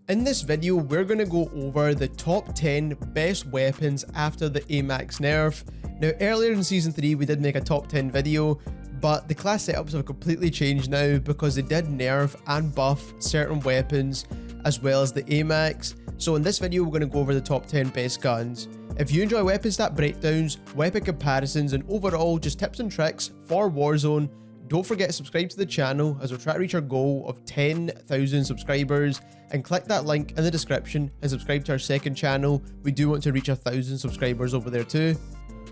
In this video, we're going to go over the top 10 best weapons after the AMAX nerf. Now, earlier in Season 3, we did make a top 10 video, but the class setups have completely changed now because they did nerf and buff certain weapons as well as the AMAX. So in this video, we're going to go over the top 10 best guns. If you enjoy weapon stat breakdowns, weapon comparisons, and overall just tips and tricks for Warzone, don't forget to subscribe to the channel as we're trying to reach our goal of 10,000 subscribers, and click that link in the description and subscribe to our second channel. We do want to reach 1,000 subscribers over there too.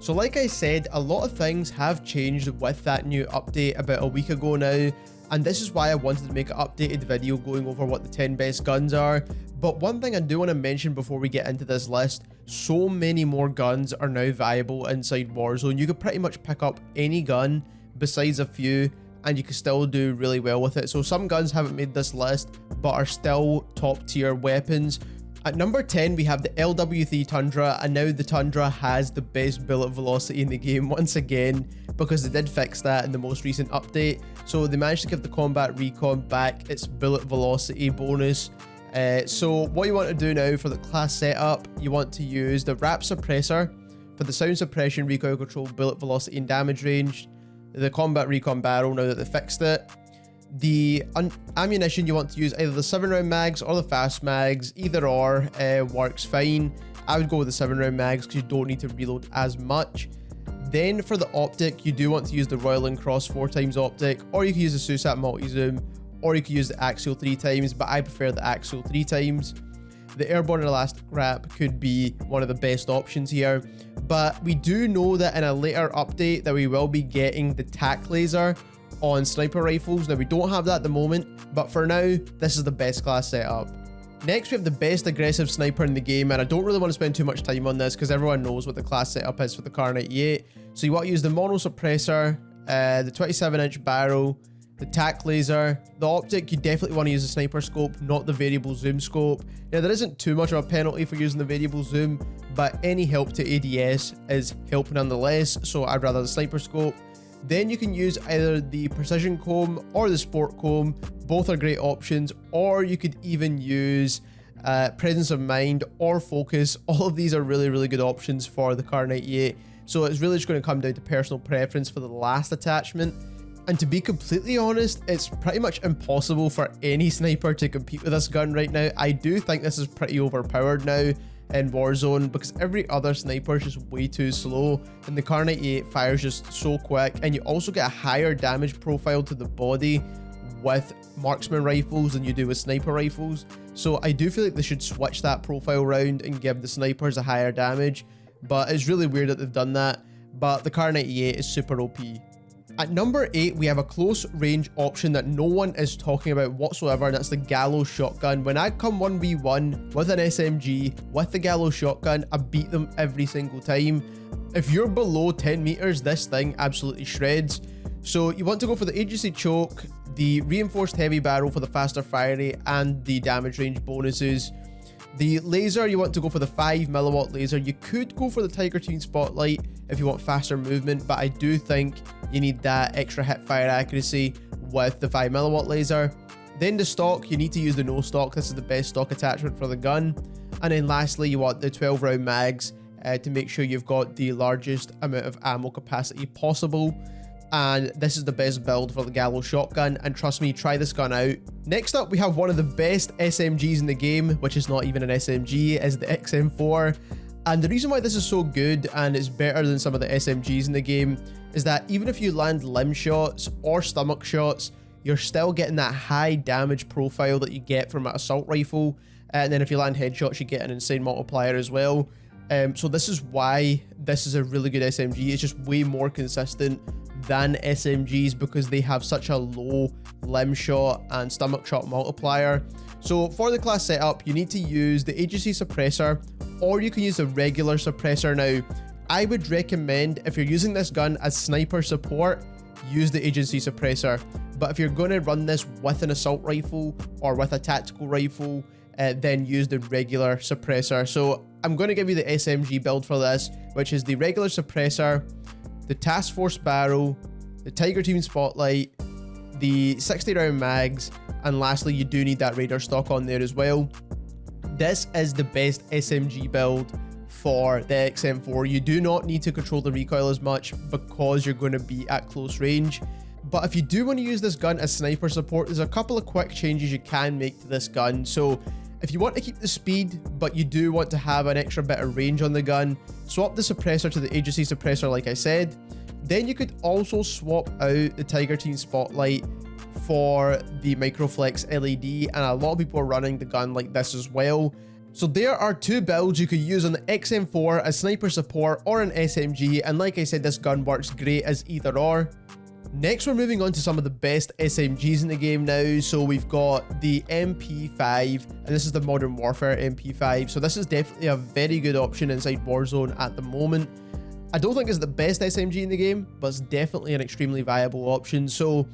So like I said, a lot of things have changed with that new update about a week ago now, and this is why I wanted to make an updated video going over what the 10 best guns are. But one thing I do want to mention before we get into this list, so many more guns are now viable inside Warzone. You could pretty much pick up any gun besides a few and you can still do really well with it. So some guns haven't made this list but are still top tier weapons. At number 10 we have the LW3 Tundra, and now the Tundra has the best bullet velocity in the game once again because they did fix that in the most recent update. So they managed to give the combat recon back its bullet velocity bonus. So what you want to do now for the class setup, you want to use the wrap suppressor for the sound suppression, recoil control, bullet velocity and damage range, the combat recon barrel now that they fixed it. The ammunition, you want to use either the 7-round mags or the fast mags, either or works fine. I would go with the 7-round mags because you don't need to reload as much. Then for the optic, you do want to use the Royal and Cross 4x optic, or you can use the SUSAT multi-zoom, or you can use the axial 3x, but I prefer the axial 3x. The airborne elastic wrap could be one of the best options here, but we do know that in a later update that we will be getting the tac laser on sniper rifles. Now we don't have that at the moment, but for now this is the best class setup. Next we have the best aggressive sniper in the game, and I don't really want to spend too much time on this because everyone knows what the class setup is for the Kar 98. So you want to use the mono suppressor, the 27-inch barrel, the tac laser. The optic, you definitely want to use the sniper scope, not the variable zoom scope. Now there isn't too much of a penalty for using the variable zoom, but any help to ADS is help nonetheless, so I'd rather the sniper scope. Then you can use either the precision comb or the sport comb. Both are great options, or you could even use presence of mind or focus. All of these are really good options for the Kar 98, so it's really just going to come down to personal preference for the last attachment. And to be completely honest, it's pretty much impossible for any sniper to compete with this gun right now. I do think this is pretty overpowered now in Warzone because every other sniper is just way too slow, and the Kar 98 fires just so quick, and you also get a higher damage profile to the body with marksman rifles than you do with sniper rifles. So I do feel like they should switch that profile around and give the snipers a higher damage, but it's really weird that they've done that. But the Kar 98 is super OP. At number 8, we have a close range option that no one is talking about whatsoever, and that's the Gallows shotgun. When I come 1v1 with an SMG with the Gallows shotgun, I beat them every single time. If you're below 10 meters, this thing absolutely shreds. So you want to go for the agency choke, the reinforced heavy barrel for the faster fire rate and the damage range bonuses. The laser, you want to go for the 5mW laser. You could go for the Tiger Team Spotlight if you want faster movement, but I do think you need that extra hip fire accuracy with the 5mW laser. Then the stock, you need to use the no stock. This is the best stock attachment for the gun. And then lastly, you want the 12-round mags to make sure you've got the largest amount of ammo capacity possible. And this is the best build for the Gallows shotgun, and trust me, try this gun out. Next up, we have one of the best SMGs in the game, which is not even an SMG, is the XM4. And the reason why this is so good and it's better than some of the SMGs in the game is that even if you land limb shots or stomach shots, you're still getting that high damage profile that you get from an assault rifle. And then if you land headshots, you get an insane multiplier as well. So this is why this is a really good SMG. It's just way more consistent than SMGs because they have such a low limb shot and stomach shot multiplier. So for the class setup, you need to use the agency suppressor, or you can use the regular suppressor. Now, I would recommend if you're using this gun as sniper support, use the agency suppressor. But if you're going to run this with an assault rifle or with a tactical rifle, then use the regular suppressor. So I'm going to give you the SMG build for this, which is the regular suppressor, the task force barrel, the Tiger Team Spotlight, the 60-round mags, and lastly, you do need that radar stock on there as well. This is the best SMG build for the XM4. You do not need to control the recoil as much because you're going to be at close range. But if you do want to use this gun as sniper support, there's a couple of quick changes you can make to this gun. So if you want to keep the speed, but you do want to have an extra bit of range on the gun, swap the suppressor to the agency suppressor like I said. Then you could also swap out the Tiger Team Spotlight for the Microflex LED, and a lot of people are running the gun like this as well. So there are two builds you could use on the XM4 as sniper support or an SMG, and like I said, this gun works great as either or. Next, we're moving on to some of the best SMGs in the game now. So we've got the MP5, and this is the Modern Warfare MP5. So this is definitely a very good option inside Warzone at the moment. I don't think it's the best SMG in the game, but it's definitely an extremely viable option. So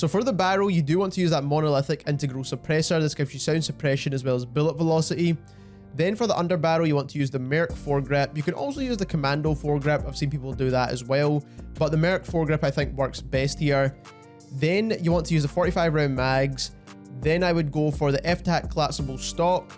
for the barrel, you do want to use that monolithic integral suppressor. This gives you sound suppression as well as bullet velocity. Then for the underbarrel, you want to use the Merc foregrip. You can also use the Commando foregrip. I've seen people do that as well, but the Merc foregrip I think works best here. Then you want to use the 45 round mags. Then I would go for the FTAC collapsible stock.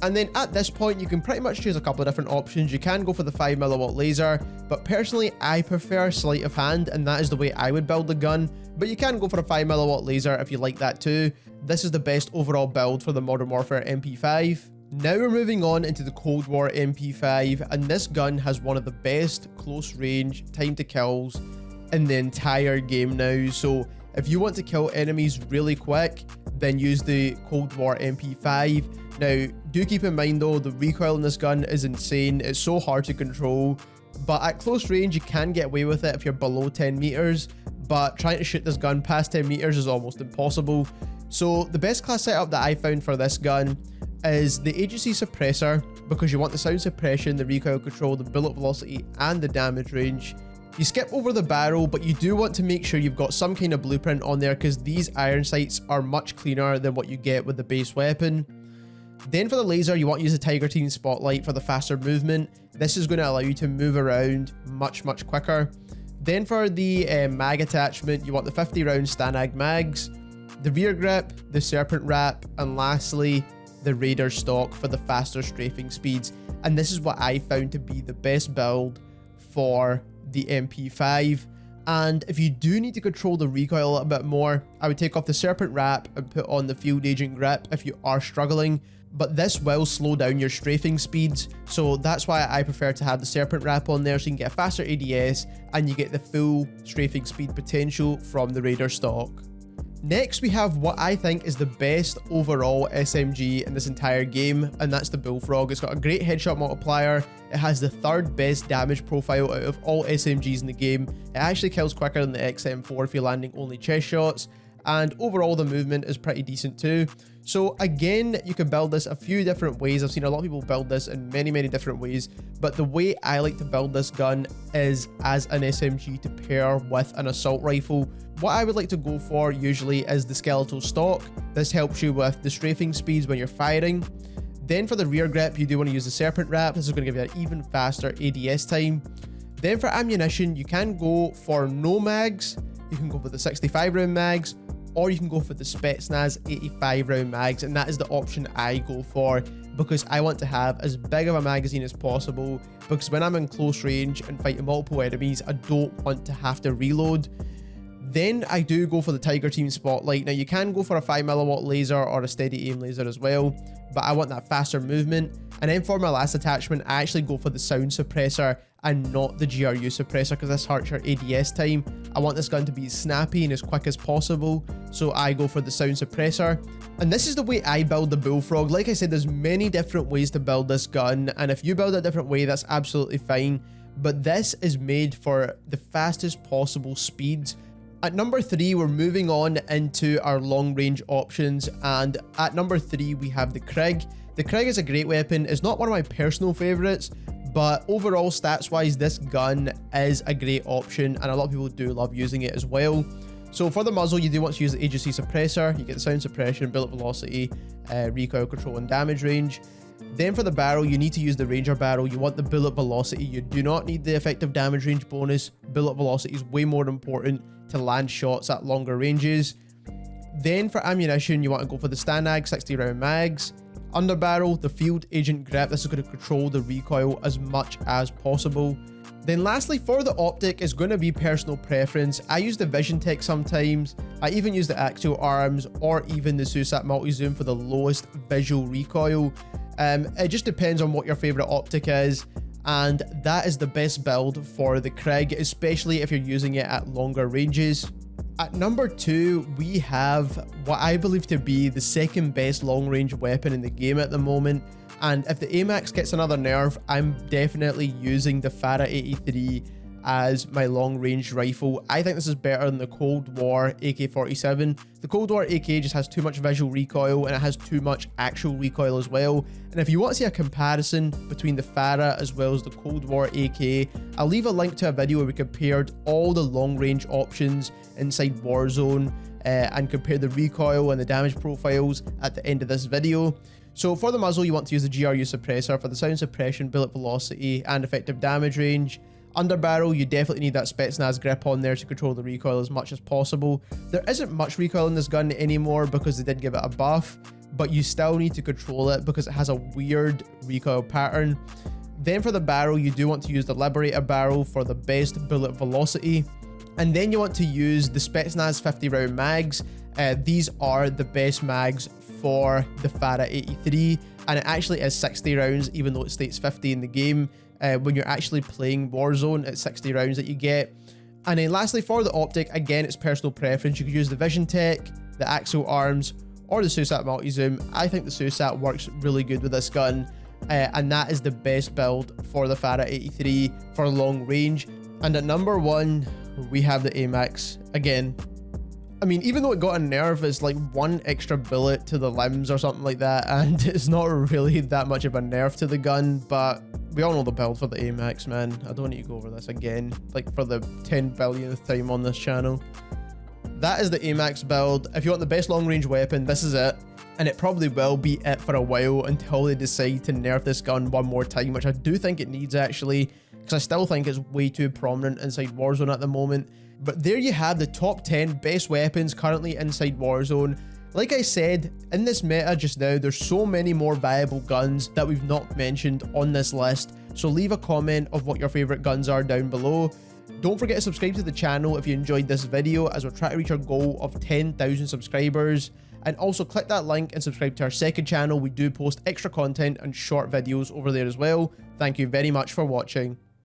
And then at this point, you can pretty much choose a couple of different options. You can go for the 5mm laser, but personally, I prefer sleight of hand, and that is the way I would build the gun. But you can go for a 5mm laser if you like that too. This is the best overall build for the Modern Warfare MP5. Now we're moving on into the Cold War MP5, and this gun has one of the best close range time to kills in the entire game now. So if you want to kill enemies really quick, then use the Cold War MP5. Now, do keep in mind though, the recoil in this gun is insane. It's so hard to control, but at close range, you can get away with it if you're below 10 meters, but trying to shoot this gun past 10 meters is almost impossible. So the best class setup that I found for this gun is the agency suppressor, because you want the sound suppression, the recoil control, the bullet velocity, and the damage range. You skip over the barrel, but you do want to make sure you've got some kind of blueprint on there, because these iron sights are much cleaner than what you get with the base weapon. Then for the laser, you want to use the Tiger Team Spotlight for the faster movement. This is going to allow you to move around much quicker. Then for the mag attachment, you want the 50 round Stanag mags, the rear grip, the Serpent Wrap, and lastly, the Raider stock for the faster strafing speeds. And this is what I found to be the best build for the MP5. And if you do need to control the recoil a little bit more, I would take off the Serpent Wrap and put on the Field Agent grip if you are struggling. But this will slow down your strafing speeds, so that's why I prefer to have the Serpent Wrap on there, so you can get a faster ADS and you get the full strafing speed potential from the Raider stock. Next, we have what I think is the best overall SMG in this entire game, and that's the Bullfrog. It's got a great headshot multiplier. It has the third best damage profile out of all SMGs in the game. It actually kills quicker than the XM4 if you're landing only chest shots, and overall the movement is pretty decent too. So again, you can build this a few different ways. I've seen a lot of people build this in many different ways, but the way I like to build this gun is as an SMG to pair with an assault rifle. What I would like to go for usually is the skeletal stock. This helps you with the strafing speeds when you're firing. Then for the rear grip, you do want to use the Serpent Wrap. This is going to give you an even faster ADS time. Then for ammunition, you can go for no mags, you can go for the 65 round mags, or you can go for the Spetsnaz 85 round mags, and that is the option I go for because I want to have as big of a magazine as possible, because when I'm in close range and fighting multiple enemies, I don't want to have to reload. Then I do go for the Tiger Team Spotlight. Now you can go for a 5mm laser or a steady aim laser as well, but I want that faster movement. And then for my last attachment, I actually go for the sound suppressor and not the GRU suppressor, because this hurts your ADS time. I want this gun to be snappy and as quick as possible, so I go for the sound suppressor. And this is the way I build the Bullfrog. Like I said, there's many different ways to build this gun, and if you build it a different way, that's absolutely fine. But this is made for the fastest possible speeds. At number 3, we're moving on into our long range options, and at number 3 we have the Krig. The Krig is a great weapon. It's not one of my personal favorites, but overall stats wise, this gun is a great option, and a lot of people do love using it as well. So for the muzzle, you do want to use the agency suppressor. You get the sound suppression, bullet velocity, recoil control, and damage range. Then for the barrel, you need to use the Ranger barrel. You want the bullet velocity. You do not need the effective damage range bonus. Bullet velocity is way more important to land shots at longer ranges. Then for ammunition, you want to go for the Stanag 60 round mags. Underbarrel, the field agent grip, this is going to control the recoil as much as possible. Then lastly, for the optic, is going to be personal preference. I use the Vision Tech sometimes. I even use the Axial Arms or even the SUSAT Multi-Zoom for the lowest visual recoil. It just depends on what your favorite optic is, and that is the best build for the Krig, especially if you're using it at longer ranges. At number 2, we have what I believe to be the second best long range weapon in the game at the moment. And if the AMAX gets another nerf, I'm definitely using the FARA 83 as my long range rifle. I think this is better than the Cold War AK-47. The Cold War AK just has too much visual recoil and it has too much actual recoil as well. And if you want to see a comparison between the FARA as well as the Cold War AK, I'll leave a link to a video where we compared all the long range options inside Warzone and compared the recoil and the damage profiles at the end of this video. So for the muzzle, you want to use the GRU suppressor for the sound suppression, bullet velocity, and effective damage range. Underbarrel, you definitely need that Spetsnaz grip on there to control the recoil as much as possible. There isn't much recoil in this gun anymore because they did give it a buff, but you still need to control it because it has a weird recoil pattern. Then for the barrel, you do want to use the Liberator barrel for the best bullet velocity. And then you want to use the Spetsnaz 50 round mags. These are the best mags for the FARA 83, and it actually is 60 rounds even though it states 50 in the game. When you're actually playing Warzone, it's 60 rounds that you get. And then lastly, for the optic, again, it's personal preference. You could use the Vision Tech, the Axial Arms, or the SUSAT Multi-Zoom. I think the SUSAT works really good with this gun, and that is the best build for the FARA 83 for long range. And at number 1, we have the AMAX. Again, I mean, even though it got a nerf, it's like one extra bullet to the limbs or something like that, and it's not really that much of a nerf to the gun, but we all know the build for the AMAX, man. I don't need to go over this again, like for the 10 billionth time on this channel. That is the AMAX build. If you want the best long range weapon, this is it. And it probably will be it for a while until they decide to nerf this gun one more time, which I do think it needs actually, because I still think it's way too prominent inside Warzone at the moment. But there you have the top 10 best weapons currently inside Warzone. Like I said, in this meta just now, there's so many more viable guns that we've not mentioned on this list. So leave a comment of what your favorite guns are down below. Don't forget to subscribe to the channel if you enjoyed this video, as we're trying to reach our goal of 10,000 subscribers. And also click that link and subscribe to our second channel. We do post extra content and short videos over there as well. Thank you very much for watching.